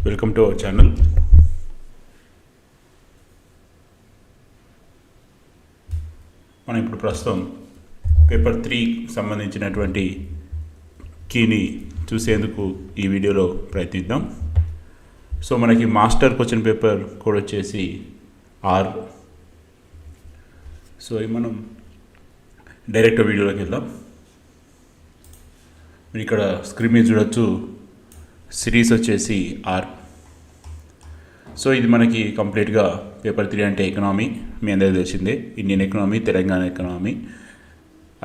Welcome to our channel. మనం ఇప్పుడు ప్రస్తుతం పేపర్ 3 సంబంధించినటువంటి కీని చూసేందుకు ఈ వీడియోలో ప్రయత్నిద్దాం. సో మనకి మాస్టర్ క్వశ్చన్ పేపర్ కోడ్ వచ్చేసి ఆర్. సో మనం డైరెక్ట్ వీడియోలోకి వెళ్దాం. మీరు ఇక్కడ స్క్రీన్ మీద చూడొచ్చు, సిరీస్ వచ్చేసి ఆర్. సో ఇది మనకి కంప్లీట్గా పేపర్ 3 అంటే ఎకనామీ, మీ అందరికీ తెలిసిందే. Indian economy, Telangana economy.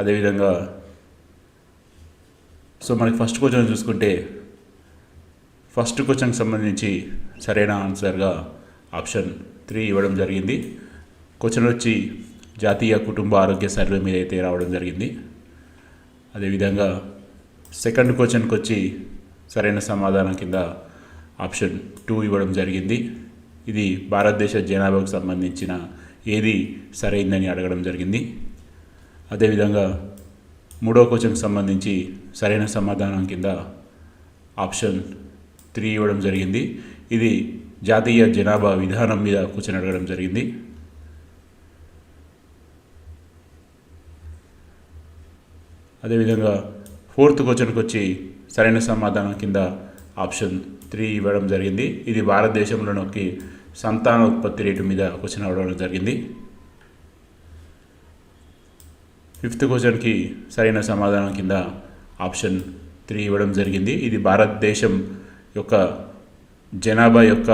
అదేవిధంగా సో మనకి ఫస్ట్ క్వశ్చన్ చూసుకుంటే, ఫస్ట్ క్వశ్చన్కి సంబంధించి సరైన ఆన్సర్గా ఆప్షన్ 3 ఇవ్వడం జరిగింది. క్వశ్చన్ వచ్చి జాతీయ కుటుంబ ఆరోగ్య సర్వే మీద అయితే రావడం జరిగింది. అదేవిధంగా సెకండ్ క్వశ్చన్కి వచ్చి సరైన సమాధానం కింద ఆప్షన్ 2 ఇవ్వడం జరిగింది. ఇది భారతదేశ జనాభాకు సంబంధించిన ఏది సరైందని అడగడం జరిగింది. అదేవిధంగా మూడో క్వశ్చన్కి సంబంధించి సరైన సమాధానం కింద ఆప్షన్ 3 ఇవ్వడం జరిగింది. ఇది జాతీయ జనాభా విధానం మీద క్వశ్చన్ అడగడం జరిగింది. అదేవిధంగా ఫోర్త్ క్వశ్చన్కి వచ్చి సరైన సమాధానం కింద ఆప్షన్ 3 ఇవ్వడం జరిగింది. ఇది భారతదేశంలోకి సంతాన ఉత్పత్తి రేటు మీద క్వశ్చన్ అడగడం జరిగింది. ఫిఫ్త్ క్వశ్చన్కి సరైన సమాధానం కింద ఆప్షన్ 3 ఇవ్వడం జరిగింది. ఇది భారతదేశం యొక్క జనాభా యొక్క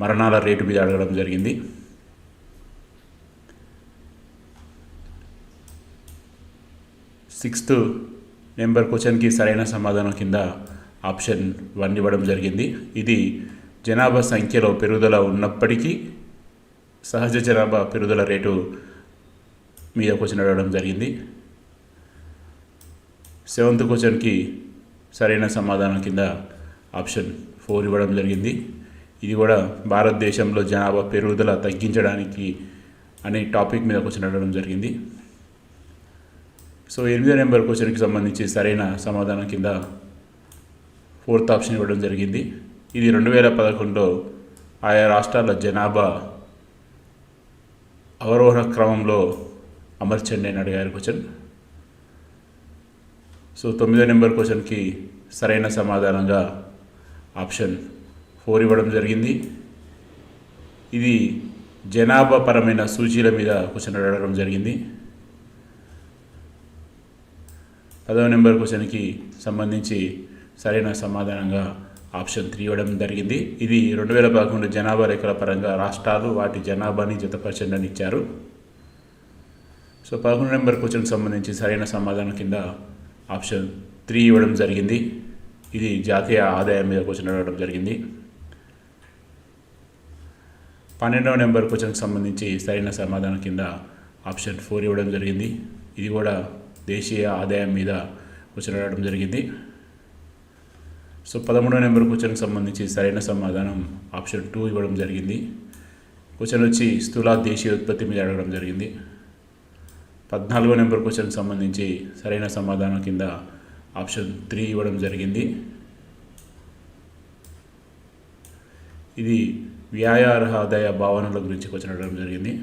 మరణాల రేటు మీద అడగడం జరిగింది. సిక్స్త్ నెంబర్ క్వశ్చన్కి సరైన సమాధానం కింద ఆప్షన్ 1 ఇవ్వడం జరిగింది. ఇది జనాభా సంఖ్యలో పెరుగుదల ఉన్నప్పటికీ సహజ జనాభా పెరుగుదల రేటు మీద క్వశ్చన్ అడగడం జరిగింది. సెవెంత్ క్వశ్చన్కి సరైన సమాధానం కింద ఆప్షన్ 4 ఇవ్వడం జరిగింది. ఇది కూడా భారతదేశంలో జనాభా పెరుగుదల తగ్గించడానికి అనే టాపిక్ మీద క్వశ్చన్ అడగడం జరిగింది. సో 8వ నెంబర్ క్వశ్చన్కి సంబంధించి సరైన సమాధానం కింద 4th ఆప్షన్ ఇవ్వడం జరిగింది. ఇది 2011లో ఆయా రాష్ట్రాల జనాభా అవరోహణ క్రమంలో అమర్చండి అని అడిగారు క్వశ్చన్. సో 9వ నెంబర్ క్వశ్చన్కి సరైన సమాధానంగా ఆప్షన్ 4 ఇవ్వడం జరిగింది. ఇది జనాభా పరమైన సూచీల మీద క్వశ్చన్ అడగడం జరిగింది. 10వ నెంబర్ క్వశ్చన్కి సంబంధించి సరైన సమాధానంగా ఆప్షన్ 3 ఇవ్వడం జరిగింది. ఇది 2011 జనాభా రేఖల పరంగా రాష్ట్రాలు వాటి జనాభాని జతపరచండి అని ఇచ్చారు. సో 11వ నెంబర్ క్వశ్చన్కి సంబంధించి సరైన సమాధానం కింద ఆప్షన్ 3 ఇవ్వడం జరిగింది. ఇది జాతీయ ఆదాయం మీద క్వశ్చన్ అడగడం జరిగింది. 12వ నెంబర్ క్వశ్చన్కి సంబంధించి సరైన సమాధానం కింద ఆప్షన్ 4 ఇవ్వడం జరిగింది. ఇది కూడా దేశీయ ఆదాయం మీద క్వశ్చన్ అడగడం జరిగింది. సో 13వ నెంబర్ క్వశ్చన్కి సంబంధించి సరైన సమాధానం ఆప్షన్ 2 ఇవ్వడం జరిగింది. క్వశ్చన్ వచ్చి స్థూల దేశీయ ఉత్పత్తి మీద అడగడం జరిగింది. 14వ నెంబర్ క్వశ్చన్కి సంబంధించి సరైన సమాధానం కింద ఆప్షన్ 3 ఇవ్వడం జరిగింది. ఇది వ్యాయార్హ ఆదాయ భావనల గురించి క్వశ్చన్ అడగడం జరిగింది.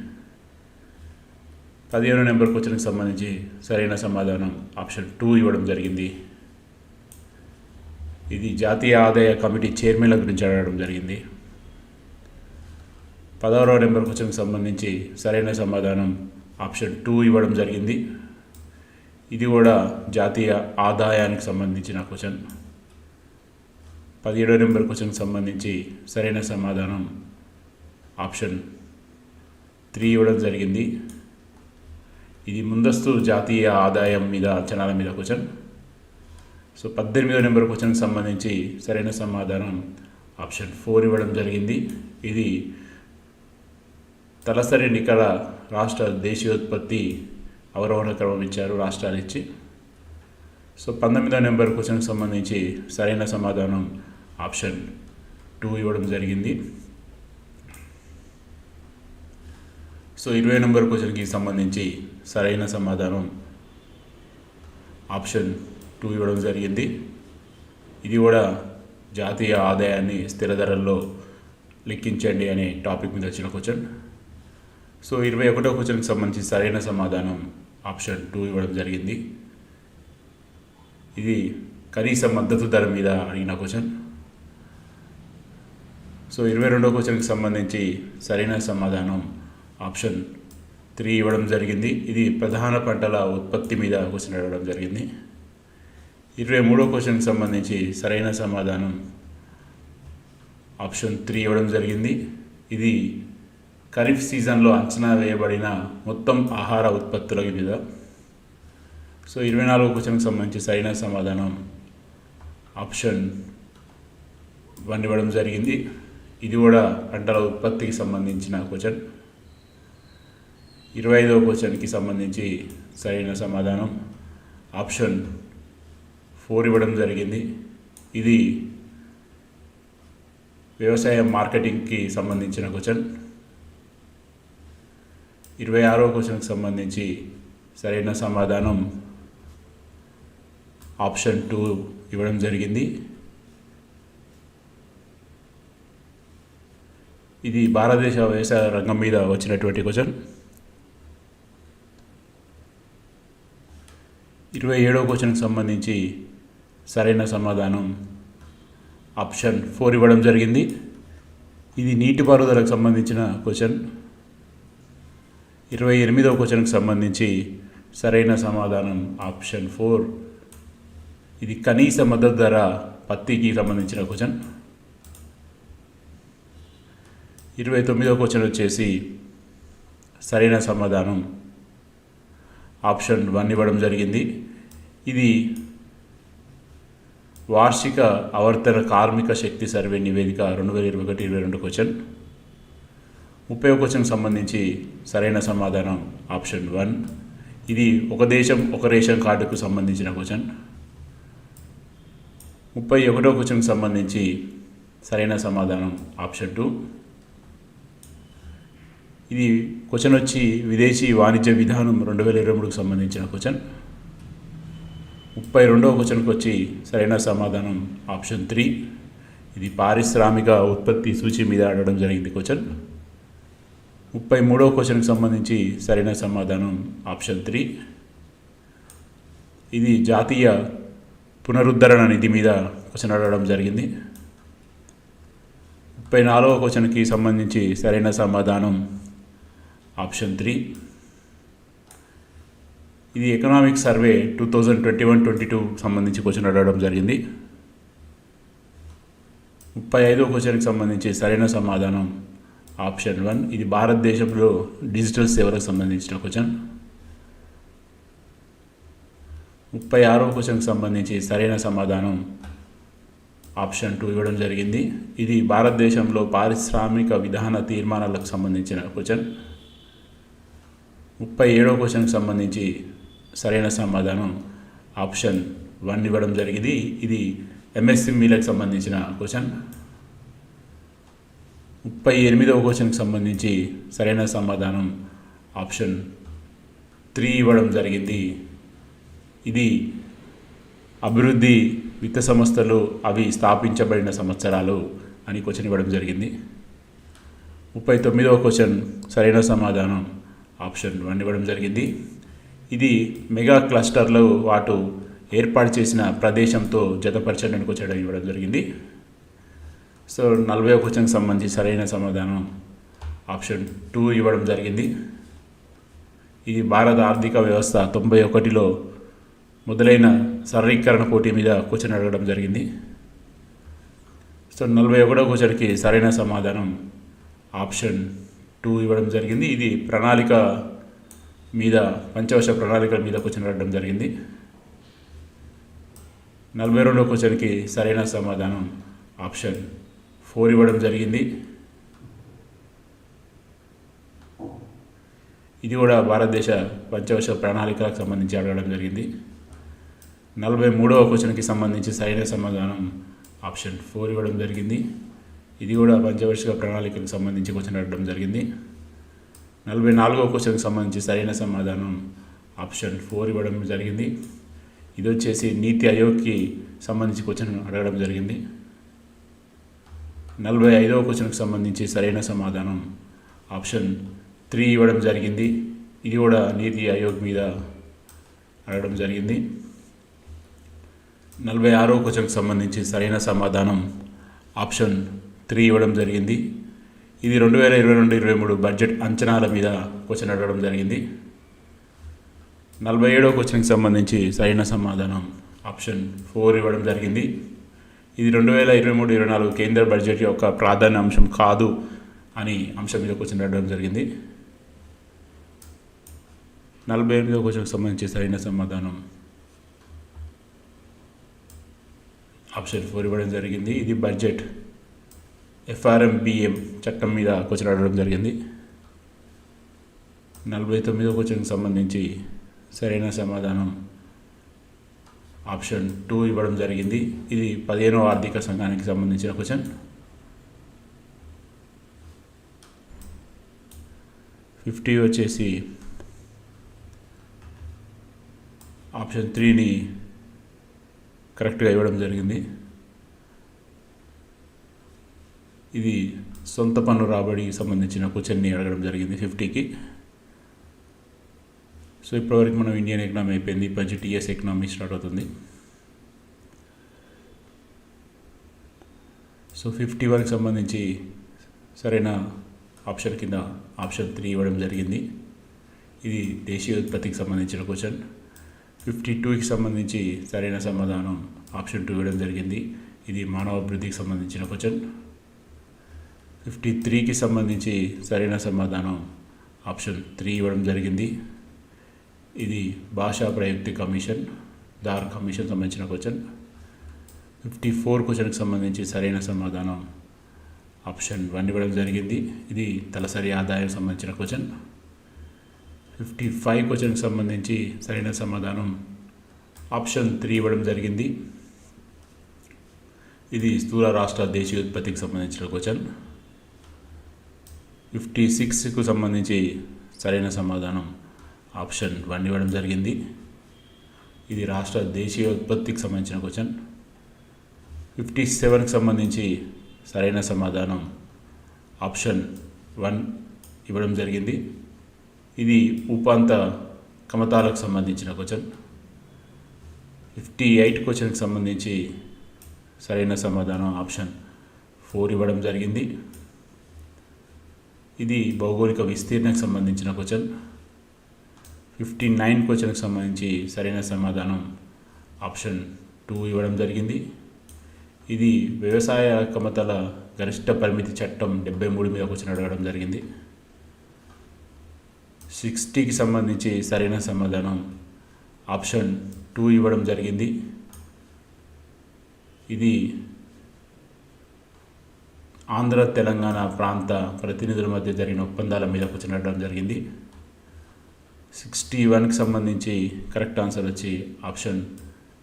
15వ నెంబర్ క్వశ్చన్కి సంబంధించి సరైన సమాధానం ఆప్షన్ 2 ఇవ్వడం జరిగింది. ఇది జాతీయ ఆదాయ కమిటీ చైర్మన్ల గురించి అడగడం జరిగింది. 16వ నెంబర్ క్వశ్చన్కి సంబంధించి సరైన సమాధానం ఆప్షన్ 2 ఇవ్వడం జరిగింది. ఇది కూడా జాతీయ ఆదాయానికి సంబంధించిన క్వశ్చన్. 17వ నెంబర్ క్వశ్చన్కి సంబంధించి సరైన సమాధానం ఆప్షన్ 3 ఇవ్వడం జరిగింది. ఇది ముందస్తు జాతీయ ఆదాయం మీద అంచనాల మీద క్వశ్చన్. సో 18వ నెంబర్ క్వశ్చన్కి సంబంధించి సరైన సమాధానం ఆప్షన్ 4 ఇవ్వడం జరిగింది. ఇది తలసరి నికర రాష్ట్ర దేశీయోత్పత్తి అవరోహణ క్రమం ఇచ్చారు రాష్ట్రాలు ఇచ్చి. సో 19వ నెంబర్ క్వశ్చన్కి సంబంధించి సరైన సమాధానం ఆప్షన్ 2 ఇవ్వడం జరిగింది. సో 20వ నెంబర్ క్వశ్చన్కి సంబంధించి సరైన సమాధానం ఆప్షన్ 2 ఇవ్వడం జరిగింది. ఇది కూడా జాతీయ ఆదాయాన్ని స్థిర ధరల్లో లెక్కించండి అనే టాపిక్ మీద వచ్చిన క్వశ్చన్. సో 21వ క్వశ్చన్కి సంబంధించి సరైన సమాధానం ఆప్షన్ 2 ఇవ్వడం జరిగింది. ఇది కనీస మద్దతు ధర మీద అడిగిన క్వశ్చన్. సో 22వ క్వశ్చన్కి సంబంధించి సరైన సమాధానం ఆప్షన్ 3 ఇవ్వడం జరిగింది. ఇది ప్రధాన పంటల ఉత్పత్తి మీద క్వశ్చన్ అడగడం జరిగింది. 23వ క్వశ్చన్కి సంబంధించి సరైన సమాధానం ఆప్షన్ 3 ఇవ్వడం జరిగింది. ఇది ఖరీఫ్ సీజన్లో అంచనా వేయబడిన మొత్తం ఆహార ఉత్పత్తుల మీద. సో 24వ క్వశ్చన్కి సంబంధించి సరైన సమాధానం ఆప్షన్ 1 ఇవ్వడం జరిగింది. ఇది కూడా పంటల ఉత్పత్తికి సంబంధించిన క్వశ్చన్. 25వ క్వశ్చన్కి సంబంధించి సరైన సమాధానం ఆప్షన్ 4 ఇవ్వడం జరిగింది. ఇది వ్యవసాయ మార్కెటింగ్కి సంబంధించిన క్వశ్చన్. 26వ క్వశ్చన్కి సంబంధించి సరైన సమాధానం ఆప్షన్ 2 ఇవ్వడం జరిగింది. ఇది భారతదేశ వ్యవసాయ రంగం మీద వచ్చినటువంటి క్వశ్చన్. 27వ క్వశ్చన్కి సంబంధించి సరైన సమాధానం ఆప్షన్ 4 ఇవ్వడం జరిగింది. ఇది నీటిపారుదలకు సంబంధించిన క్వశ్చన్. 28వ క్వశ్చన్కి సంబంధించి సరైన సమాధానం ఆప్షన్ 4. ఇది కనీస మద్దతు ధర పత్తికి సంబంధించిన క్వశ్చన్. 29వ క్వశ్చన్ వచ్చేసి సరైన సమాధానం ఆప్షన్ 1 ఇవ్వడం జరిగింది. ఇది వార్షిక ఆవర్తన కార్మిక శక్తి సర్వే నివేదిక 2021-22 క్వశ్చన్. 30వ క్వశ్చన్కి సంబంధించి సరైన సమాధానం ఆప్షన్ 1. ఇది ఒక దేశం ఒక రేషన్ కార్డుకు సంబంధించిన క్వశ్చన్. 31వ క్వశ్చన్కి సంబంధించి సరైన సమాధానం ఆప్షన్ 2. ఇది క్వశ్చన్ వచ్చి విదేశీ వాణిజ్య విధానం 2023కు సంబంధించిన క్వశ్చన్. 32వ క్వశ్చన్కి వచ్చి సరైన సమాధానం ఆప్షన్ 3. ఇది పారిశ్రామిక ఉత్పత్తి సూచి మీద అడగడం జరిగింది క్వశ్చన్. 33వ క్వశ్చన్కి సంబంధించి సరైన సమాధానం ఆప్షన్ 3. ఇది జాతీయ పునరుద్ధరణ నిధి మీద క్వశ్చన్ అడగడం జరిగింది. 34వ క్వశ్చన్కి సంబంధించి సరైన సమాధానం ఆప్షన్ 3. ఇది ఎకనామిక్ సర్వే 2021-22 సంబంధించి క్వశ్చన్ అడగడం జరిగింది. 35వ క్వశ్చన్కి సంబంధించి సరైన సమాధానం ఆప్షన్ 1. ఇది భారతదేశంలో డిజిటల్ సేవలకు సంబంధించిన క్వశ్చన్. 36వ క్వశ్చన్కి సంబంధించి సరైన సమాధానం ఆప్షన్ 2 ఇవ్వడం జరిగింది. ఇది భారతదేశంలో పారిశ్రామిక విధాన తీర్మానాలకు సంబంధించిన క్వశ్చన్. 37వ క్వశ్చన్కి సంబంధించి సరైన సమాధానం ఆప్షన్ 1 ఇవ్వడం జరిగింది. ఇది ఎంఎస్ఎంఈలకు సంబంధించిన క్వశ్చన్. 38వ క్వశ్చన్కి సంబంధించి సరైన సమాధానం ఆప్షన్ 3 ఇవ్వడం జరిగింది. ఇది అభివృద్ధి విత్త సంస్థలు అవి స్థాపించబడిన సంవత్సరాలు అని క్వశ్చన్ ఇవ్వడం జరిగింది. 39వ క్వశ్చన్ సరైన సమాధానం ఆప్షన్ 1 ఇవ్వడం జరిగింది. ఇది మెగా క్లస్టర్లు వాటి ఏర్పాటు చేసిన ప్రదేశంతో జతపరచడానికి క్వశ్చన్ ఇవ్వడం జరిగింది. సో 40వ క్వశ్చన్కి సంబంధించి సరైన సమాధానం ఆప్షన్ 2 ఇవ్వడం జరిగింది. ఇది భారత ఆర్థిక వ్యవస్థ 91లో మొదలైన సరళీకరణ పోటీ మీద క్వశ్చన్ అడగడం జరిగింది. సో 41వ క్వశ్చన్కి సరైన సమాధానం ఆప్షన్ 2 ఇవ్వడం జరిగింది. ఇది ప్రణాళిక మీద పంచవర్ష ప్రణాళికల మీద క్వశ్చన్ అడగడం జరిగింది. 42వ క్వశ్చన్కి సరైన సమాధానం ఆప్షన్ 4 ఇవ్వడం జరిగింది. ఇది కూడా భారతదేశ పంచవర్ష ప్రణాళికలకు సంబంధించి అడగడం జరిగింది. 43వ క్వశ్చన్కి సంబంధించి సరైన సమాధానం ఆప్షన్ 4 ఇవ్వడం జరిగింది. ఇది కూడా పంచవర్షిక ప్రణాళికలకు సంబంధించి క్వశ్చన్ అడగడం జరిగింది. 44వ క్వశ్చన్కి సంబంధించి సరైన సమాధానం ఆప్షన్ 4 ఇవ్వడం జరిగింది. ఇది వచ్చేసి నీతి ఆయోగ్కి సంబంధించి క్వశ్చన్ అడగడం జరిగింది. 45వ క్వశ్చన్కి సంబంధించి సరైన సమాధానం ఆప్షన్ 3 ఇవ్వడం జరిగింది. ఇది కూడా నీతి ఆయోగ్ మీద అడగడం జరిగింది. 46వ క్వశ్చన్కి సంబంధించి సరైన సమాధానం ఆప్షన్ 3 ఇవ్వడం జరిగింది. ఇది 2022-23 బడ్జెట్ అంచనాల మీద క్వశ్చన్ అడగడం జరిగింది. 47వ క్వశ్చన్కి సంబంధించి సరైన సమాధానం ఆప్షన్ 4 ఇవ్వడం జరిగింది. ఇది 2023-24 కేంద్ర బడ్జెట్ యొక్క ప్రాధాన్య అంశం కాదు అని అంశం మీద క్వశ్చన్ అడగడం జరిగింది. 48వ క్వశ్చన్కి సంబంధించి సరైన సమాధానం ఆప్షన్ 4 ఇవ్వడం జరిగింది. ఇది బడ్జెట్ FRMBM చట్టం మీద క్వశ్చన్ అడగడం జరిగింది. 49వ క్వశ్చన్కి సంబంధించి సరైన సమాధానం ఆప్షన్ 2 ఇవ్వడం జరిగింది. ఇది 15వ ఆర్థిక సంఘానికి సంబంధించిన క్వశ్చన్. 50 వచ్చేసి ఆప్షన్ 3ని కరెక్ట్గా ఇవ్వడం జరిగింది. ఇది సొంత పన్ను రాబడికి సంబంధించిన క్వశ్చన్ని అడగడం జరిగింది 50కి. సో ఇప్పటివరకు మనం ఇండియన్ ఎకనామీ అయిపోయింది. బడ్జెట్ టీఎస్ ఎకనామీ స్టార్ట్ అవుతుంది. సో 51కి సంబంధించి సరైన ఆప్షన్ కింద ఆప్షన్ 3 ఇవ్వడం జరిగింది. ఇది దేశీయ ఉత్పత్తికి సంబంధించిన క్వశ్చన్. 52కి సంబంధించి సరైన సమాధానం ఆప్షన్ 2 ఇవ్వడం జరిగింది. ఇది మానవ అభివృద్ధికి సంబంధించిన క్వశ్చన్. 53కి సంబంధించి సరైన సమాధానం ఆప్షన్ 3 ఇవ్వడం జరిగింది. ఇది భాషా ప్రయుక్తి కమిషన్ దార్ కమిషన్ సంబంధించిన క్వశ్చన్. 54 క్వశ్చన్కి సంబంధించి సరైన సమాధానం ఆప్షన్ 1 ఇవ్వడం జరిగింది. ఇది తలసరి ఆదాయం సంబంధించిన క్వశ్చన్. 55 క్వశ్చన్కి సంబంధించి సరైన సమాధానం ఆప్షన్ 3 ఇవ్వడం జరిగింది. ఇది స్థూల రాష్ట్ర దేశీయ ఉత్పత్తికి సంబంధించిన క్వశ్చన్. 56కు సంబంధించి సరైన సమాధానం ఆప్షన్ 1 ఇవ్వడం జరిగింది. ఇది రాష్ట్ర దేశీయ ఉత్పత్తికి సంబంధించిన క్వశ్చన్. 57కి సంబంధించి సరైన సమాధానం ఆప్షన్ 1 ఇవ్వడం జరిగింది. ఇది ఉపాంత కమతాలకు సంబంధించిన క్వశ్చన్. 58 క్వశ్చన్కి సంబంధించి సరైన సమాధానం ఆప్షన్ 4 ఇవ్వడం జరిగింది. ఇది భౌగోళిక విస్తీర్ణకు సంబంధించిన క్వశ్చన్. 59 క్వశ్చన్కి సంబంధించి సరైన సమాధానం ఆప్షన్ 2 ఇవ్వడం జరిగింది. ఇది వ్యవసాయ కమతల గరిష్ట పరిమితి చట్టం 73 మీద క్వశ్చన్ అడగడం జరిగింది. 60కి సంబంధించి సరైన సమాధానం ఆప్షన్ 2 ఇవ్వడం జరిగింది. ఇది ఆంధ్ర తెలంగాణ ప్రాంత ప్రతినిధుల మధ్య జరిగిన ఒప్పందాల మీద క్వశ్చన్ అడగడం జరిగింది. 61కి సంబంధించి కరెక్ట్ ఆన్సర్ వచ్చి ఆప్షన్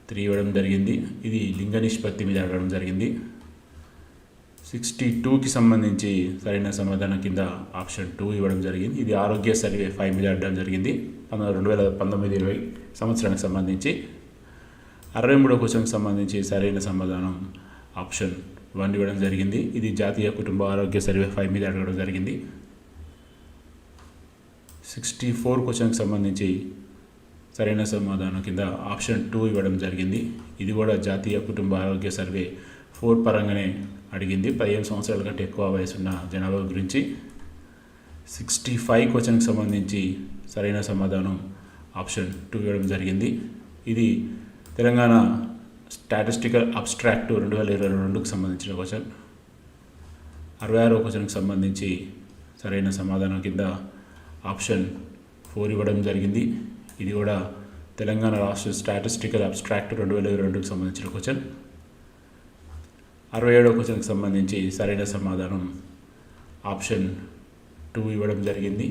3 ఇవ్వడం జరిగింది. ఇది లింగ నిష్పత్తి మీద అడగడం జరిగింది. 62కి సంబంధించి సరైన సమాధానం కింద ఆప్షన్ 2 ఇవ్వడం జరిగింది. ఇది ఆరోగ్య సర్వే 5 మీద అడగడం జరిగింది 2019-20 సంవత్సరానికి సంబంధించి. 63వ క్వశ్చన్కి సంబంధించి సరైన సమాధానం ఆప్షన్ 1 ఇవ్వడం జరిగింది. ఇది జాతీయ కుటుంబ ఆరోగ్య సర్వే 5 మీద అడగడం జరిగింది. 64 క్వశ్చన్కి సంబంధించి సరైన సమాధానం కింద ఆప్షన్ 2 ఇవ్వడం జరిగింది. ఇది కూడా జాతీయ కుటుంబ ఆరోగ్య సర్వే 4 పరంగానే అడిగింది 15 సంవత్సరాల కంటే ఎక్కువ వయసున్న జనాభా గురించి. 65 క్వశ్చన్కి సంబంధించి సరైన సమాధానం ఆప్షన్ 2 ఇవ్వడం జరిగింది. ఇది తెలంగాణ స్టాటిస్టికల్ అబ్స్ట్రాక్ట్ 2022కి సంబంధించిన క్వశ్చన్. 66వ క్వశ్చన్కి సంబంధించి సరైన సమాధానం కింద ఆప్షన్ 4 ఇవ్వడం జరిగింది. ఇది కూడా తెలంగాణ రాష్ట్ర స్టాటిస్టికల్ అబ్స్ట్రాక్ట్ 2022కి సంబంధించిన క్వశ్చన్. 67వ క్వశ్చన్కి సంబంధించి సరైన సమాధానం ఆప్షన్ 2 ఇవ్వడం జరిగింది.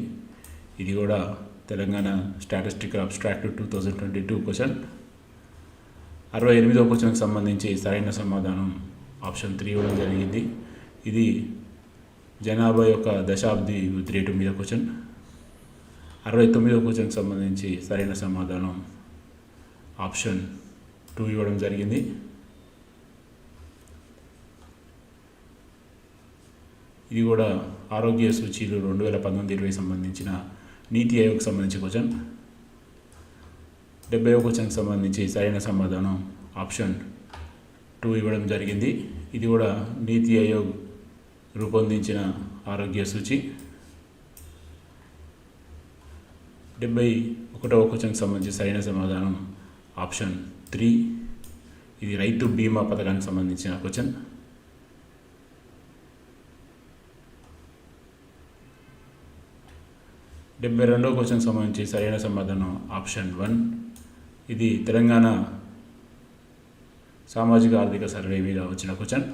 ఇది కూడా తెలంగాణ స్టాటిస్టికల్ అబ్స్ట్రాక్ట్ 2022 క్వశ్చన్. 68వ క్వశ్చన్కి సంబంధించి సరైన సమాధానం ఆప్షన్ 3 ఇవ్వడం జరిగింది. ఇది జనాభా యొక్క దశాబ్ది వృద్ధి రేటు మీద క్వశ్చన్. 69వ క్వశ్చన్కి సంబంధించి సరైన సమాధానం ఆప్షన్ 2 ఇవ్వడం జరిగింది. ఇది కూడా ఆరోగ్య సూచీలు 2019-20 సంబంధించిన నీతి ఆయోగ్కి సంబంధించి క్వశ్చన్. 70వ క్వశ్చన్కి సంబంధించి సరైన సమాధానం ఆప్షన్ 2 ఇవ్వడం జరిగింది. ఇది కూడా నీతి ఆయోగ్ రూపొందించిన ఆరోగ్య సూచి. 71వ క్వశ్చన్కి సంబంధించి సరైన సమాధానం ఆప్షన్ 3. ఇది రైతు బీమా పథకానికి సంబంధించిన క్వశ్చన్. 72వ క్వశ్చన్కి సంబంధించి సరైన సమాధానం ఆప్షన్ 1. ఇది తెలంగాణ సామాజిక ఆర్థిక సర్వే మీద వచ్చిన క్వశ్చన్.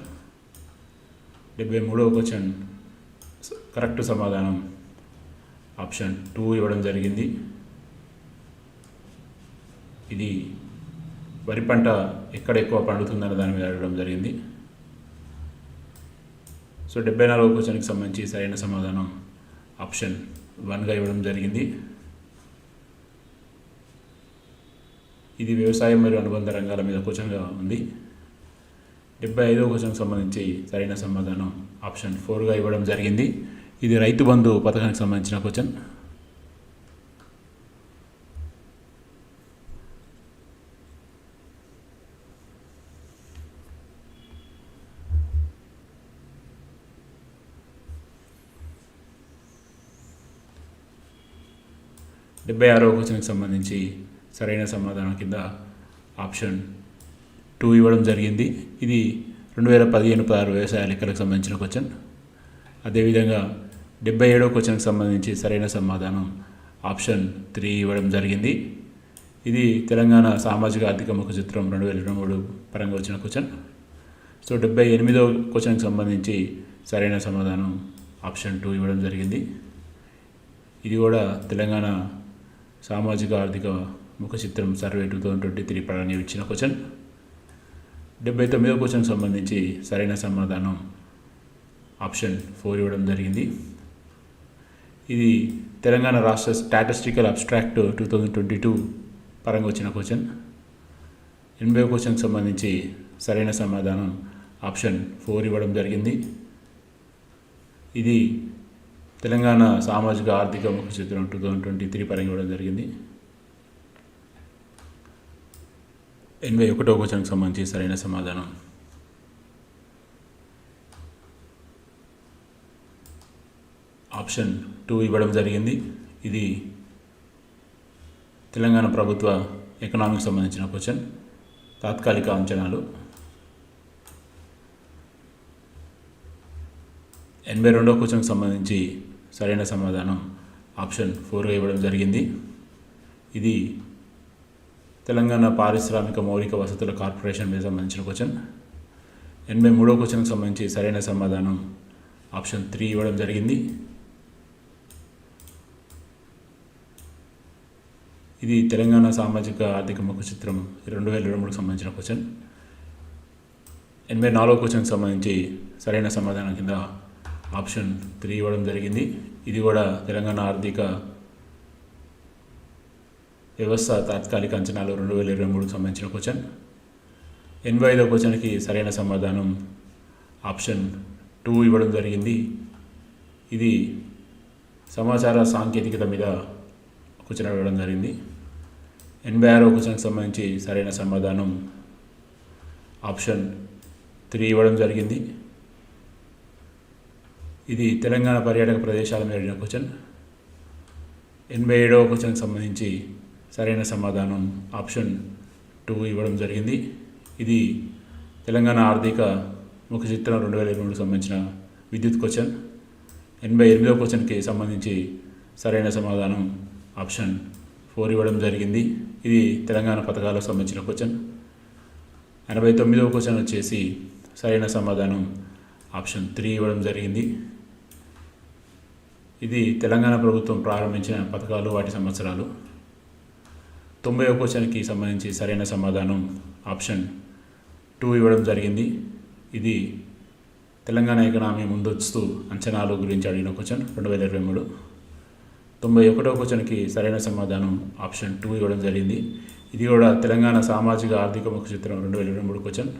73వ క్వశ్చన్ కరెక్ట్ సమాధానం ఆప్షన్ 2 ఇవ్వడం జరిగింది. ఇది వరి పంట ఎక్కడ ఎక్కువ పండుతుందన్న దాని మీద అడగడం జరిగింది. సో 74వ క్వశ్చన్కి సంబంధించి సరైన సమాధానం ఆప్షన్ 1గా ఇవ్వడం జరిగింది. ఇది వ్యవసాయం మరియు అనుబంధ రంగాల మీద క్వశ్చన్గా ఉంది. 75వ క్వశ్చన్కి సంబంధించి సరైన సమాధానం ఆప్షన్ 4గా ఇవ్వడం జరిగింది. ఇది రైతు బంధు పథకానికి సంబంధించిన క్వశ్చన్. డెబ్బై 76వ క్వశ్చన్కి సంబంధించి సరైన సమాధానం కింద ఆప్షన్ 2 ఇవ్వడం జరిగింది. ఇది 2015-16 వ్యవసాయ లెక్కలకు సంబంధించిన క్వశ్చన్. అదేవిధంగా 77వ క్వశ్చన్కి సంబంధించి సరైన సమాధానం ఆప్షన్ 3 ఇవ్వడం జరిగింది. ఇది తెలంగాణ సామాజిక ఆర్థిక ముఖ చిత్రం 2023 పరంగా వచ్చిన క్వశ్చన్. సో 78వ క్వశ్చన్కి సంబంధించి సరైన సమాధానం ఆప్షన్ 2 ఇవ్వడం జరిగింది. ఇది కూడా తెలంగాణ సామాజిక ఆర్థిక ముఖ చిత్రం సర్వే 2023 పరంగా ఇచ్చిన క్వశ్చన్. 79వ క్వశ్చన్కి సంబంధించి సరైన సమాధానం ఆప్షన్ 4 ఇవ్వడం జరిగింది. ఇది తెలంగాణ రాష్ట్ర స్టాటిస్టికల్ అబ్స్ట్రాక్ట్ 2022 పరంగా వచ్చిన క్వశ్చన్. 80వ క్వశ్చన్కి సంబంధించి సరైన సమాధానం ఆప్షన్ 4 ఇవ్వడం జరిగింది. ఇది తెలంగాణ సామాజిక ఆర్థిక ముఖ చిత్రం 2023 పరంగా ఇవ్వడం జరిగింది. 81వ క్వశ్చన్కి సంబంధించి సరైన సమాధానం ఆప్షన్ 2 ఇవ్వడం జరిగింది. ఇది తెలంగాణ ప్రభుత్వ ఎకనామిక్స్ సంబంధించిన క్వశ్చన్. తాత్కాలిక అంచనాలు. 82వ క్వశ్చన్కి సంబంధించి సరైన సమాధానం ఆప్షన్ 4గా ఇవ్వడం జరిగింది. ఇది తెలంగాణ పారిశ్రామిక మౌలిక వసతుల కార్పొరేషన్ మీద సంబంధించిన క్వశ్చన్. 83వ క్వశ్చన్కి సంబంధించి సరైన సమాధానం ఆప్షన్ 3 ఇవ్వడం జరిగింది. ఇది తెలంగాణ సామాజిక ఆర్థిక ముఖ చిత్రం 2023కి సంబంధించిన క్వశ్చన్. 84వ క్వశ్చన్కి సంబంధించి సరైన సమాధానం కింద ఆప్షన్ 3 ఇవ్వడం జరిగింది. ఇది కూడా తెలంగాణ ఆర్థిక వ్యవస్థ తాత్కాలిక అంచనాలు 2023కి సంబంధించిన క్వశ్చన్. 85వ క్వశ్చన్కి సరైన సమాధానం ఆప్షన్ 2 ఇవ్వడం జరిగింది. ఇది సమాచార సాంకేతికత మీద క్వశ్చన్ అడగడం జరిగింది. 86వ క్వశ్చన్కి సంబంధించి సరైన సమాధానం ఆప్షన్ 3 ఇవ్వడం జరిగింది. ఇది తెలంగాణ పర్యాటక ప్రదేశాల మీద అడిగిన క్వశ్చన్. 87వ క్వశ్చన్కి సంబంధించి సరైన సమాధానం ఆప్షన్ 2 ఇవ్వడం జరిగింది. ఇది తెలంగాణ ఆర్థిక ముఖ చిత్రం 2023కి సంబంధించిన విద్యుత్ క్వశ్చన్. 88వ క్వశ్చన్కి సంబంధించి సరైన సమాధానం ఆప్షన్ 4 ఇవ్వడం జరిగింది. ఇది తెలంగాణ పథకాలకు సంబంధించిన క్వశ్చన్. 89వ క్వశ్చన్ వచ్చేసి సరైన సమాధానం ఆప్షన్ 3 ఇవ్వడం జరిగింది. ఇది తెలంగాణ ప్రభుత్వం ప్రారంభించిన పథకాలు వాటి సంవత్సరాలు. 90వ క్వశ్చన్కి సంబంధించి సరైన సమాధానం ఆప్షన్ 2 ఇవ్వడం జరిగింది. ఇది తెలంగాణ ఎకనామీ ముందస్తు అంచనాలు గురించి అడిగిన క్వశ్చన్ 2023. 91వ క్వశ్చన్కి సరైన సమాధానం ఆప్షన్ 2 ఇవ్వడం జరిగింది. ఇది కూడా తెలంగాణ సామాజిక ఆర్థిక ముఖ చిత్రం 2023 క్వశ్చన్.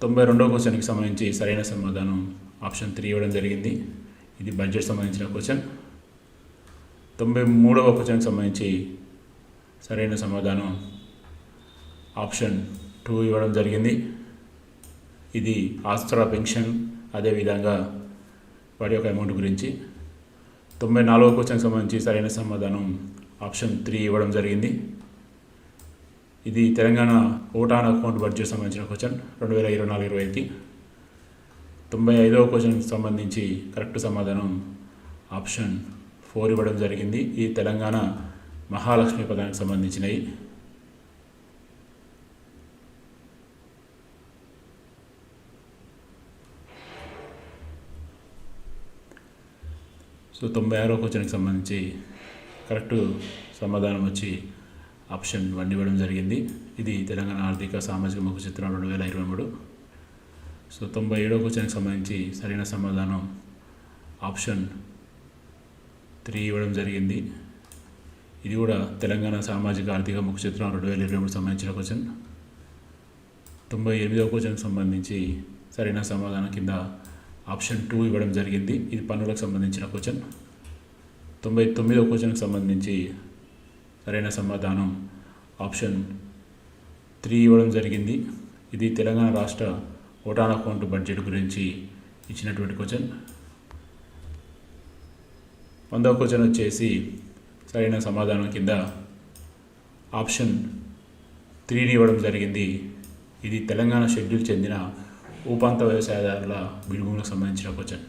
92వ క్వశ్చన్కి సంబంధించి సరైన సమాధానం ఆప్షన్ 3 ఇవ్వడం జరిగింది. ఇది బడ్జెట్ సంబంధించిన క్వశ్చన్. 93వ క్వశ్చన్కి సంబంధించి సరైన సమాధానం ఆప్షన్ 2 ఇవ్వడం జరిగింది. ఇది ఆసరా పెన్షన్, అదేవిధంగా వాటి యొక్క అమౌంట్ గురించి. 94వ క్వశ్చన్కి సంబంధించి సరైన సమాధానం ఆప్షన్ 3 ఇవ్వడం జరిగింది. ఇది Telangana vote on account budget సంబంధించిన క్వశ్చన్ 2024-25కి. 95వ క్వశ్చన్కి సంబంధించి కరెక్ట్ సమాధానం ఆప్షన్ 4 ఇవ్వడం జరిగింది. ఈ తెలంగాణ మహాలక్ష్మి పథకానికి సంబంధించినవి. సో 96వ క్వశ్చన్కి సంబంధించి కరెక్ట్ సమాధానం వచ్చి ఆప్షన్ 1 ఇవ్వడం జరిగింది. ఇది తెలంగాణ ఆర్థిక సామాజిక ముఖ చిత్రం 2023. సో 97వ క్వశ్చన్కి సంబంధించి సరైన సమాధానం ఆప్షన్ 3 ఇవ్వడం జరిగింది. ఇది కూడా తెలంగాణ సామాజిక ఆర్థిక ముఖ చిత్రం 2023 సంబంధించిన క్వశ్చన్. 98వ క్వశ్చన్కి సంబంధించి సరైన సమాధానం కింద ఆప్షన్ 2 ఇవ్వడం జరిగింది. ఇది పన్నులకు సంబంధించిన క్వశ్చన్. 99వ క్వశ్చన్కి సంబంధించి సరైన సమాధానం ఆప్షన్ 3 ఇవ్వడం జరిగింది. ఇది తెలంగాణ రాష్ట్ర ఓట్ ఆన్ అకౌంట్ బడ్జెట్ గురించి ఇచ్చినటువంటి క్వశ్చన్. 100వ క్వశ్చన్ వచ్చేసి సరైన సమాధానం కింద ఆప్షన్ 3 ఇవ్వడం జరిగింది. ఇది తెలంగాణ షెడ్యూల్ చెందిన ఊపంత వ్యవసాయదారుల బిడుగులకు సంబంధించిన క్వశ్చన్.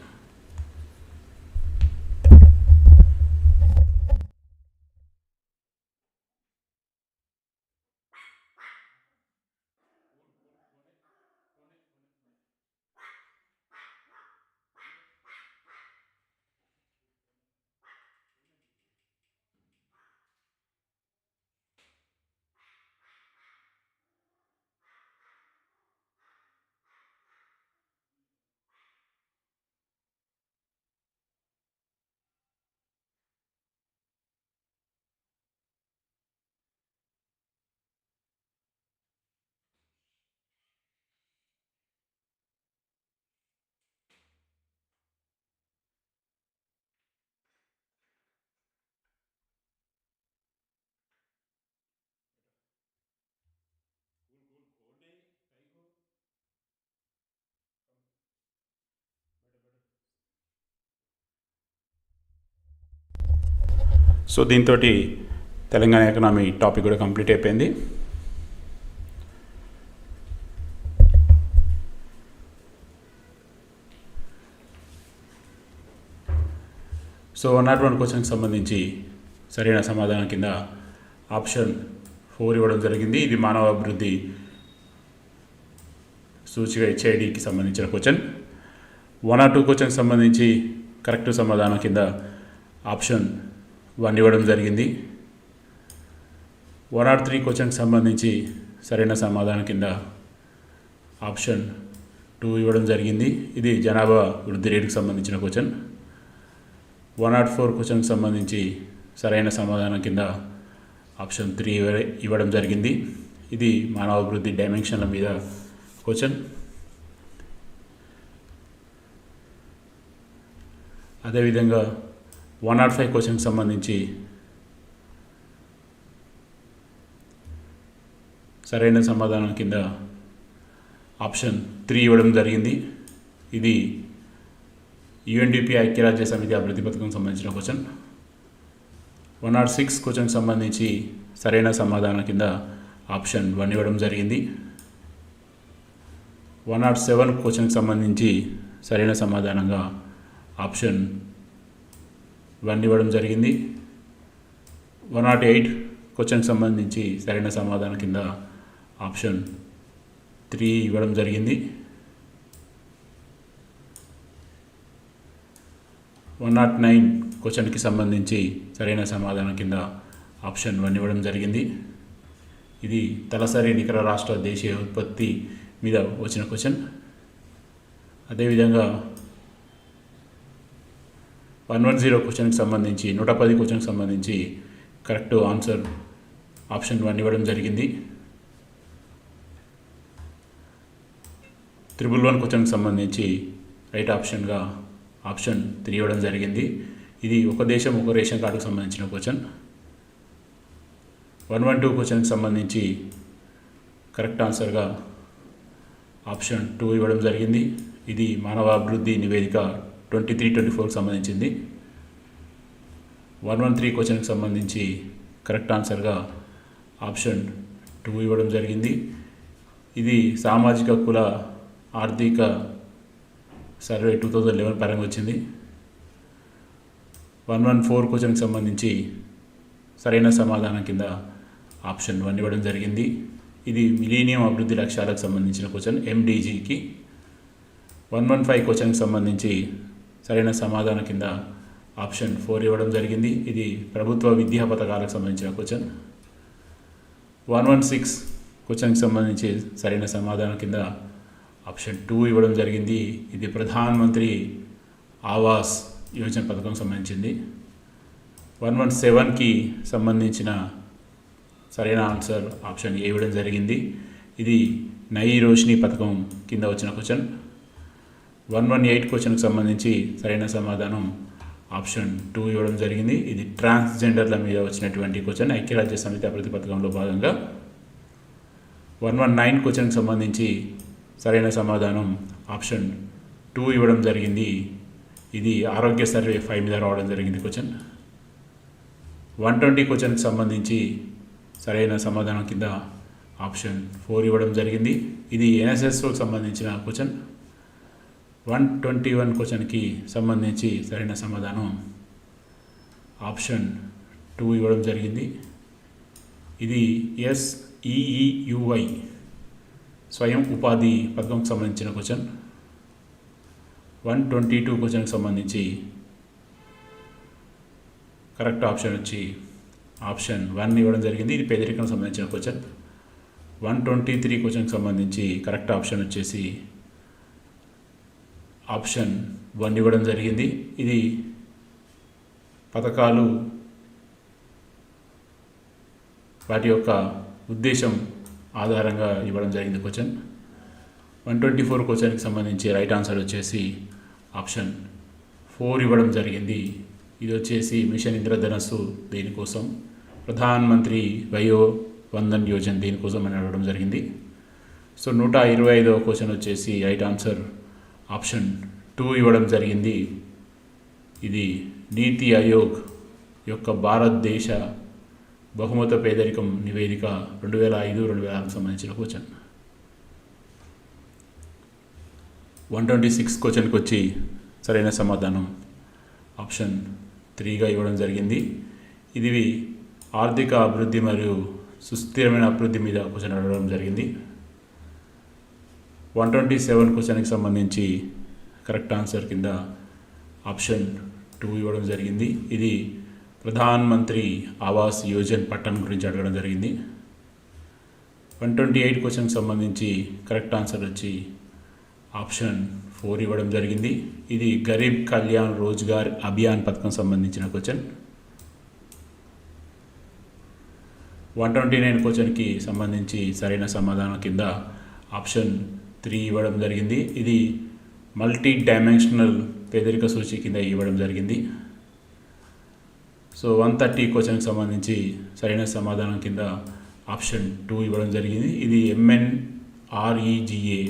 సో దీంతో తెలంగాణ ఎకనామీ టాపిక్ కూడా కంప్లీట్ అయిపోయింది. సో 101 క్వశ్చన్కి సంబంధించి సరైన సమాధానం కింద ఆప్షన్ 4 ఇవ్వడం జరిగింది. ఇది మానవ అభివృద్ధి సూచిక HIDకి సంబంధించిన క్వశ్చన్. 102 క్వశ్చన్కి సంబంధించి కరెక్ట్ సమాధానం కింద ఆప్షన్ 1 ఇవ్వడం జరిగింది. 103 క్వశ్చన్కి సంబంధించి సరైన సమాధానం కింద ఆప్షన్ 2 ఇవ్వడం జరిగింది. ఇది జనాభా వృద్ధి రేటుకి సంబంధించిన క్వశ్చన్. 104 క్వశ్చన్కి సంబంధించి సరైన సమాధానం కింద ఆప్షన్ 3 ఇవ్వడం జరిగింది. ఇది మానవాభివృద్ధి డైమెన్షన్ల మీద క్వశ్చన్. అదేవిధంగా 105 క్వశ్చన్కి సంబంధించి సరైన సమాధానం కింద ఆప్షన్ 3 ఇవ్వడం జరిగింది. ఇది UNDP ఐక్యరాజ్య సమితి అభివృద్ధి పథకం సంబంధించిన క్వశ్చన్. 106 క్వశ్చన్కి సంబంధించి సరైన సమాధానం కింద ఆప్షన్ 1 ఇవ్వడం జరిగింది. 107 క్వశ్చన్కి సంబంధించి సరైన సమాధానంగా ఆప్షన్ 1 ఇవ్వడం జరిగింది. 108 క్వశ్చన్కి సంబంధించి సరైన సమాధానం కింద ఆప్షన్ 3 ఇవ్వడం జరిగింది. 109 క్వశ్చన్కి సంబంధించి సరైన సమాధానం కింద ఆప్షన్ 1 ఇవ్వడం జరిగింది. ఇది తలసరి నికర రాష్ట్ర దేశీయ ఉత్పత్తి మీద వచ్చిన క్వశ్చన్. అదేవిధంగా 110 క్వశ్చన్కి సంబంధించి 110 క్వశ్చన్కి సంబంధించి కరెక్ట్ ఆన్సర్ ఆప్షన్ 1 ఇవ్వడం జరిగింది. 111 క్వశ్చన్కి సంబంధించి రైట్ ఆప్షన్గా ఆప్షన్ 3 ఇవ్వడం జరిగింది. ఇది ఒక దేశం ఒక రేషన్ కార్డుకు సంబంధించిన క్వశ్చన్. 112 క్వశ్చన్కి సంబంధించి కరెక్ట్ ఆన్సర్గా ఆప్షన్ 2 ఇవ్వడం జరిగింది. ఇది మానవాభివృద్ధి నివేదిక 23-24కి సంబంధించింది. 113 క్వశ్చన్కి సంబంధించి కరెక్ట్ ఆన్సర్గా ఆప్షన్ 2 ఇవ్వడం జరిగింది. ఇది సామాజిక కుల ఆర్థిక సర్వే 2011 పరంగా వచ్చింది. 114 క్వశ్చన్కి సంబంధించి సరైన సమాధానం కింద ఆప్షన్ 1 ఇవ్వడం జరిగింది. ఇది మిలీనియం అభివృద్ధి లక్ష్యాలకు సంబంధించిన క్వశ్చన్ MDGకి. 115 క్వశ్చన్కి సంబంధించి సరైన సమాధానం కింద ఆప్షన్ 4 ఇవ్వడం జరిగింది. ఇది ప్రభుత్వ విద్యా పథకాలకు సంబంధించిన క్వశ్చన్. 116 క్వశ్చన్కి సంబంధించి సరైన సమాధానం కింద ఆప్షన్ 2 ఇవ్వడం జరిగింది. ఇది ప్రధాన్ మంత్రి ఆవాస్ యోజన పథకం సంబంధించింది. 117కి సంబంధించిన సరైన ఆన్సర్ ఆప్షన్ ఏ ఇవ్వడం జరిగింది. ఇది నయీ రోషిని పథకం కింద వచ్చిన క్వశ్చన్. 118 క్వశ్చన్కి సంబంధించి సరైన సమాధానం ఆప్షన్ 2 ఇవ్వడం జరిగింది. ఇది ట్రాన్స్జెండర్ల మీద వచ్చినటువంటి క్వశ్చన్ ఐక్యరాజ్య సమితి అభివృద్ధి పథకంలో భాగంగా. 119 క్వశ్చన్కి సంబంధించి సరైన సమాధానం ఆప్షన్ 2 ఇవ్వడం జరిగింది. ఇది ఆరోగ్య సర్వే 5 మీద రావడం జరిగింది క్వశ్చన్. 120 క్వశ్చన్కి సంబంధించి సరైన సమాధానం కింద ఆప్షన్ 4 ఇవ్వడం జరిగింది. ఇది NSSకి సంబంధించిన క్వశ్చన్. 121 క్వశ్చన్కి సంబంధించి సరైన సమాధానం ఆప్షన్ 2 ఇవ్వడం జరిగింది. ఇది SEEUY స్వయం ఉపాధి పథకంకి సంబంధించిన క్వశ్చన్. 122 క్వశ్చన్కి సంబంధించి కరెక్ట్ ఆప్షన్ వచ్చి ఆప్షన్ 1 ఇవ్వడం జరిగింది. ఇది పేదరికం సంబంధించిన క్వశ్చన్. 123 క్వశ్చన్కి సంబంధించి కరెక్ట్ ఆప్షన్ వచ్చేసి ఆప్షన్ 1 ఇవ్వడం జరిగింది. ఇది పథకాలు వాటి యొక్క ఉద్దేశం ఆధారంగా ఇవ్వడం జరిగింది క్వశ్చన్. 124 క్వశ్చన్కి సంబంధించి రైట్ ఆన్సర్ వచ్చేసి ఆప్షన్ 4 ఇవ్వడం జరిగింది. ఇది వచ్చేసి మిషన్ ఇంద్రధనస్సు దీనికోసం, ప్రధాన్ మంత్రి వయో వందన్ యోజన దీనికోసం అని అడగడం జరిగింది. సో 125వ క్వశ్చన్ వచ్చేసి రైట్ ఆన్సర్ ఆప్షన్ 2 ఇవ్వడం జరిగింది. ఇది నీతి ఆయోగ్ యొక్క భారతదేశ బహుమత పేదరికం నివేదిక 2005-2006 సంబంధించిన క్వశ్చన్. 126 క్వశ్చన్కి వచ్చి సరైన సమాధానం ఆప్షన్ 3గా ఇవ్వడం జరిగింది. ఇది ఆర్థిక అభివృద్ధి మరియు సుస్థిరమైన అభివృద్ధి మీద క్వశ్చన్ అడగడం జరిగింది. 127 క్వశ్చన్కి సంబంధించి కరెక్ట్ ఆన్సర్ కింద ఆప్షన్ 2 ఇవ్వడం జరిగింది. ఇది ప్రధాన్ మంత్రి ఆవాస్ యోజన పట్టణం గురించి అడగడం జరిగింది. 128 క్వశ్చన్కి సంబంధించి కరెక్ట్ ఆన్సర్ వచ్చి ఆప్షన్ 4 ఇవ్వడం జరిగింది. ఇది గరీబ్ కళ్యాణ్ రోజ్గార్ అభియాన్ పథకం సంబంధించిన క్వశ్చన్. 129 క్వశ్చన్కి సంబంధించి సరైన సమాధానం కింద ఆప్షన్ 3 ఇవ్వడం జరిగింది. ఇది మల్టీ డైమెన్షనల్ పేదరిక సూచి కింద ఇవ్వడం జరిగింది. సో 130 క్వశ్చన్కి సంబంధించి సరైన సమాధానం కింద ఆప్షన్ 2 ఇవ్వడం జరిగింది. ఇది MNREGA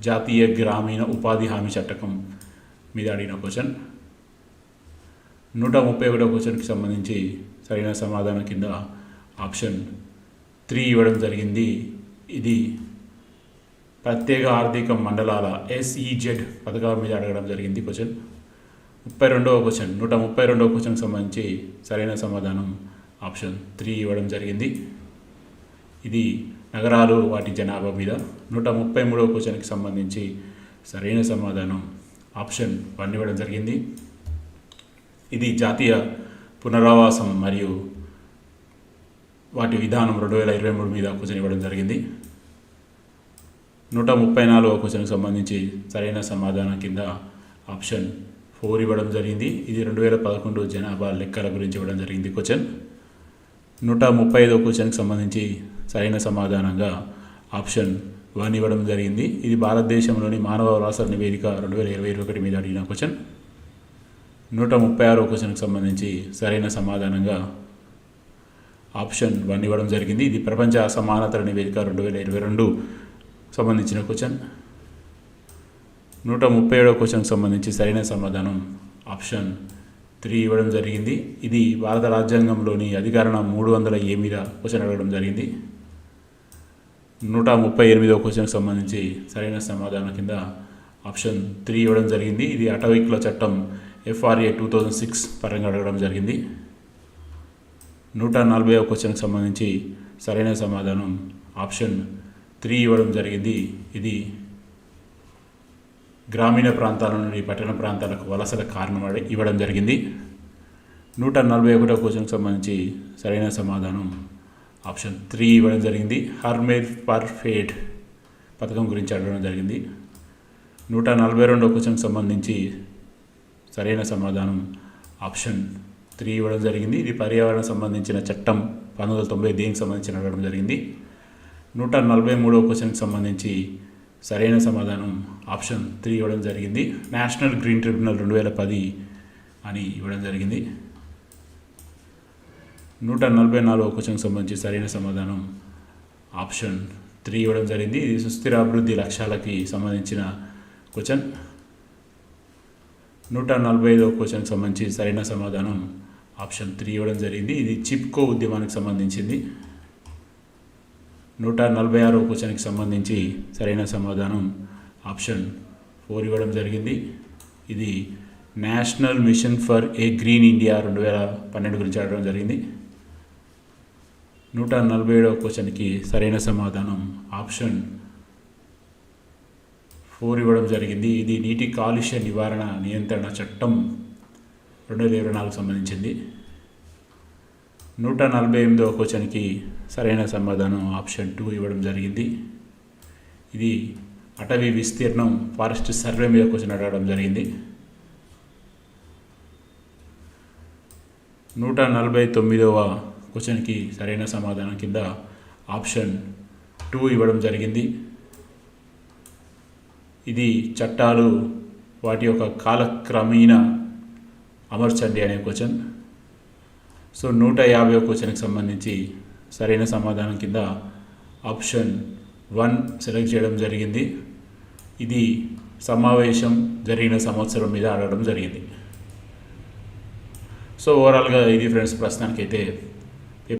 జాతీయ గ్రామీణ ఉపాధి హామీ చట్టకం మీద అడిగిన క్వశ్చన్. 131 క్వశ్చన్కి సంబంధించి సరైన సమాధానం కింద ఆప్షన్ 3 ఇవ్వడం జరిగింది. ఇది ప్రత్యేక ఆర్థిక మండలాల SEZ పథకాల మీద అడగడం జరిగింది క్వశ్చన్. 132వ క్వశ్చన్కి సంబంధించి సరైన సమాధానం ఆప్షన్ 3 ఇవ్వడం జరిగింది. ఇది నగరాలు వాటి జనాభా మీద. 133వ క్వశ్చన్కి సంబంధించి సరైన సమాధానం ఆప్షన్ 1 ఇవ్వడం జరిగింది. ఇది జాతీయ పునరావాసం మరియు వాటి విధానం 2023 మీద క్వశ్చన్ ఇవ్వడం జరిగింది. 134వ క్వశ్చన్కి సంబంధించి సరైన సమాధానం కింద ఆప్షన్ 4 ఇవ్వడం జరిగింది. ఇది 2011 జనాభా లెక్కల గురించి ఇవ్వడం జరిగింది క్వశ్చన్. 135వ క్వశ్చన్కి సంబంధించి సరైన సమాధానంగా ఆప్షన్ 1 ఇవ్వడం జరిగింది. ఇది భారతదేశంలోని మానవ వనరుల నివేదిక 2021 మీద అడిగిన క్వశ్చన్. 136వ క్వశ్చన్కి సంబంధించి సరైన సమాధానంగా ఆప్షన్ 1 ఇవ్వడం జరిగింది. ఇది ప్రపంచ అసమానతల నివేదిక 2022 సంబంధించిన క్వశ్చన్. 137వ క్వశ్చన్కి సంబంధించి సరైన సమాధానం ఆప్షన్ 3 ఇవ్వడం జరిగింది. ఇది భారత రాజ్యాంగంలోని అధికరణ 300A మీద క్వశ్చన్ అడగడం జరిగింది. 138వ క్వశ్చన్కి సంబంధించి సరైన సమాధానం కింద ఆప్షన్ 3 ఇవ్వడం జరిగింది. ఇది అటవీకుల చట్టం FRA 2006 పరంగా అడగడం జరిగింది. 140వ క్వశ్చన్కి సంబంధించి సరైన సమాధానం ఆప్షన్ 3 ఇవ్వడం జరిగింది. ఇది గ్రామీణ ప్రాంతాల నుండి పట్టణ ప్రాంతాలకు వలసల కారణం ఇవ్వడం జరిగింది. 141వ క్వశ్చన్కి సంబంధించి సరైన సమాధానం ఆప్షన్ 3 ఇవ్వడం జరిగింది. హర్మేర్ పర్ ఫేడ్ పథకం గురించి అడగడం జరిగింది. 142వ క్వశ్చన్కి సంబంధించి సరైన సమాధానం ఆప్షన్ 3 ఇవ్వడం జరిగింది. ఇది పర్యావరణ సంబంధించిన చట్టం 1990 దీనికి సంబంధించి అడగడం జరిగింది. 143వ క్వశ్చన్కి సంబంధించి సరైన సమాధానం ఆప్షన్ 3 ఇవ్వడం జరిగింది. నేషనల్ గ్రీన్ ట్రిబ్యునల్ 2010 అని ఇవ్వడం జరిగింది. 144వ క్వశ్చన్కి సంబంధించి సరైన సమాధానం ఆప్షన్ 3 ఇవ్వడం జరిగింది. ఇది సుస్థిర అభివృద్ధి లక్ష్యాలకి సంబంధించిన క్వశ్చన్. 145వ క్వశ్చన్కి సంబంధించి సరైన సమాధానం ఆప్షన్ 3 ఇవ్వడం జరిగింది. ఇది చిప్కో ఉద్యమానికి సంబంధించింది. 146వ క్వశ్చన్కి సంబంధించి సరైన సమాధానం ఆప్షన్ 4 ఇవ్వడం జరిగింది. ఇది national mission for a green India 2012 గురించి అడగడం జరిగింది. 147వ క్వశ్చన్కి సరైన సమాధానం ఆప్షన్ 4 ఇవ్వడం జరిగింది. ఇది నీటి కాలుష్య నివారణ నియంత్రణ చట్టం 2024 సంబంధించింది. 148వ క్వశ్చన్కి సరైన సమాధానం ఆప్షన్ 2 ఇవ్వడం జరిగింది. ఇది అటవీ విస్తీర్ణం ఫారెస్ట్ సర్వే మీద క్వశ్చన్ అడగడం జరిగింది. 149వ క్వశ్చన్కి సరైన సమాధానం కింద ఆప్షన్ 2 ఇవ్వడం జరిగింది. ఇది చట్టాలు వాటి యొక్క కాలక్రమేణ అమర్చండి అనే క్వశ్చన్. సో 150వ క్వశ్చన్కి సంబంధించి సరైన సమాధానం కింద ఆప్షన్ 1 సెలెక్ట్ చేయడం జరిగింది. ఇది సమావేశం జరిగిన సంవత్సరం మీద అడగడం జరిగింది. సో ఓవరాల్గా ఇది ఫ్రెండ్స్ ప్రస్తుతానికైతే